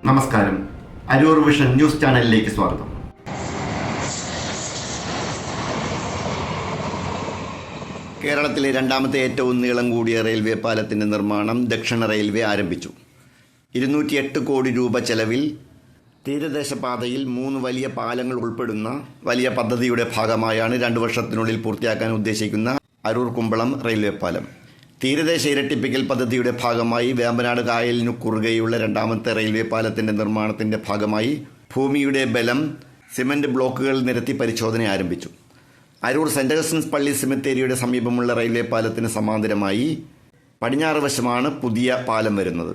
നമസ്കാരം. Aroor vision news ചാനലിലേക്ക് സ്വാഗതം. കേരളത്തിലെ രണ്ടാമത്തെ ഏറ്റവും നീളം കൂടിയ റെയിൽവേ പാലത്തിൻ്റെ നിർമ്മാണം ദക്ഷിണ റെയിൽവേ ആരംഭിച്ചു. 208 കോടി രൂപ ചെലവിൽ തീരദേശപാതയിൽ 3 വലിയ പാലങ്ങൾ ഉൾപ്പെടുന്ന വലിയ പദ്ധതിയുടെ ഭാഗമായാണ് 2 വർഷത്തിനുള്ളിൽ പൂർത്തിയാക്കാൻ ഉദ്ദേശിക്കുന്ന അരൂർ കുമ്പളം റെയിൽവേ പാലം. തീരദേശ ഇരട്ടിപ്പിക്കൽ പദ്ധതിയുടെ ഭാഗമായി വേമ്പനാട് കായലിനു കുറുകെയുള്ള രണ്ടാമത്തെ റെയിൽവേ പാലത്തിൻ്റെ നിർമ്മാണത്തിൻ്റെ ഭാഗമായി ഭൂമിയുടെ ബലം സിമൻറ്റ് ബ്ലോക്കുകൾ നിരത്തി പരിശോധന ആരംഭിച്ചു. അരൂർ സെൻറ് അഗസ്റ്റിൻസ് പള്ളി സെമിത്തേരിയുടെ സമീപമുള്ള റെയിൽവേ പാലത്തിന് സമാന്തരമായി പടിഞ്ഞാറ് വശമാണ് പുതിയ പാലം വരുന്നത്.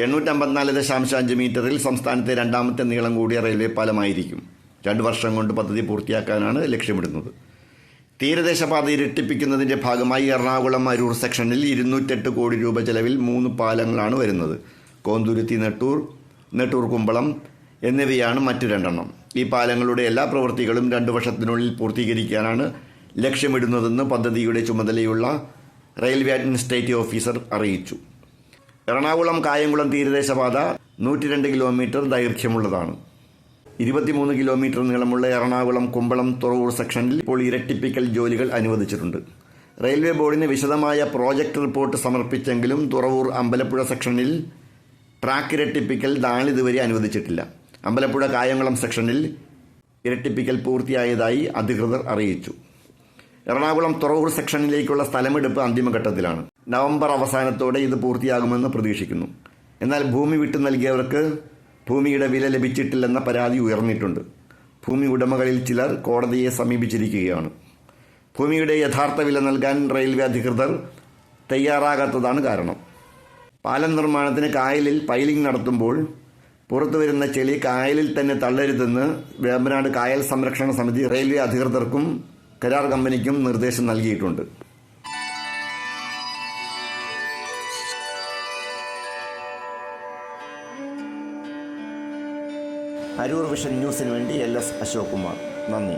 854.5 മീറ്ററിൽ സംസ്ഥാനത്തെ രണ്ടാമത്തെ നീളം കൂടിയ റെയിൽവേ പാലമായിരിക്കും. 2 വർഷം കൊണ്ട് പദ്ധതി പൂർത്തിയാക്കാനാണ് ലക്ഷ്യമിടുന്നത്. തീരദേശപാത ഇരട്ടിപ്പിക്കുന്നതിൻ്റെ ഭാഗമായി എറണാകുളം അരൂർ സെക്ഷനിൽ 208 കോടി രൂപ ചെലവിൽ 3 പാലങ്ങളാണ് വരുന്നത്. കോന്തുരുത്തി നെട്ടൂർ കുമ്പളം എന്നിവയാണ് മറ്റു 2 ഈ പാലങ്ങളുടെ എല്ലാ പ്രവൃത്തികളും 2 വർഷത്തിനുള്ളിൽ പൂർത്തീകരിക്കാനാണ് ലക്ഷ്യമിടുന്നതെന്ന് പദ്ധതിയുടെ ചുമതലയുള്ള റെയിൽവേ അഡ്മിനിസ്ട്രേറ്റീവ് ഓഫീസർ അറിയിച്ചു. എറണാകുളം കായംകുളം തീരദേശപാത 102 കിലോമീറ്റർ ദൈർഘ്യമുള്ളതാണ്. 23 കിലോമീറ്റർ നീളമുള്ള എറണാകുളം കുമ്പളം തുറവൂർ സെക്ഷനിൽ ഇപ്പോൾ ഇരട്ടിപ്പിക്കൽ ജോലികൾ അനുവദിച്ചിട്ടുണ്ട്. റെയിൽവേ ബോർഡിന് വിശദമായ പ്രോജക്റ്റ് റിപ്പോർട്ട് സമർപ്പിച്ചെങ്കിലും തുറവൂർ അമ്പലപ്പുഴ സെക്ഷനിൽ ട്രാക്ക് ഇരട്ടിപ്പിക്കൽ നാളിതുവരെ അനുവദിച്ചിട്ടില്ല. അമ്പലപ്പുഴ കായംകുളം സെക്ഷനിൽ ഇരട്ടിപ്പിക്കൽ പൂർത്തിയായതായി അധികൃതർ അറിയിച്ചു. എറണാകുളം തുറവൂർ സെക്ഷനിലേക്കുള്ള സ്ഥലമെടുപ്പ് അന്തിമഘട്ടത്തിലാണ്. നവംബർ അവസാനത്തോടെ ഇത് പൂർത്തിയാകുമെന്ന് പ്രതീക്ഷിക്കുന്നു. എന്നാൽ ഭൂമി വിട്ടു നൽകിയവർക്ക് ഭൂമിയുടെ വില ലഭിച്ചിട്ടില്ലെന്ന പരാതി ഉയർന്നിട്ടുണ്ട്. ഭൂമി ഉടമകളിൽ ചിലർ കോടതിയെ സമീപിച്ചിരിക്കുകയാണ്. ഭൂമിയുടെ യഥാർത്ഥ വില നൽകാൻ റെയിൽവേ അധികൃതർ തയ്യാറാകാത്തതാണ് കാരണം. പാലം നിർമ്മാണത്തിന് കായലിൽ പൈലിംഗ് നടത്തുമ്പോൾ പുറത്തുവരുന്ന ചെളി കായലിൽ തന്നെ തള്ളരുതെന്ന് വേമ്പനാട് കായൽ സംരക്ഷണ സമിതി റെയിൽവേ അധികൃതർക്കും കരാർ കമ്പനിക്കും നിർദ്ദേശം നൽകിയിട്ടുണ്ട്. അരൂർ വിഷൻ ന്യൂസിന് വേണ്ടി LS അശോക് കുമാർ. നന്ദി.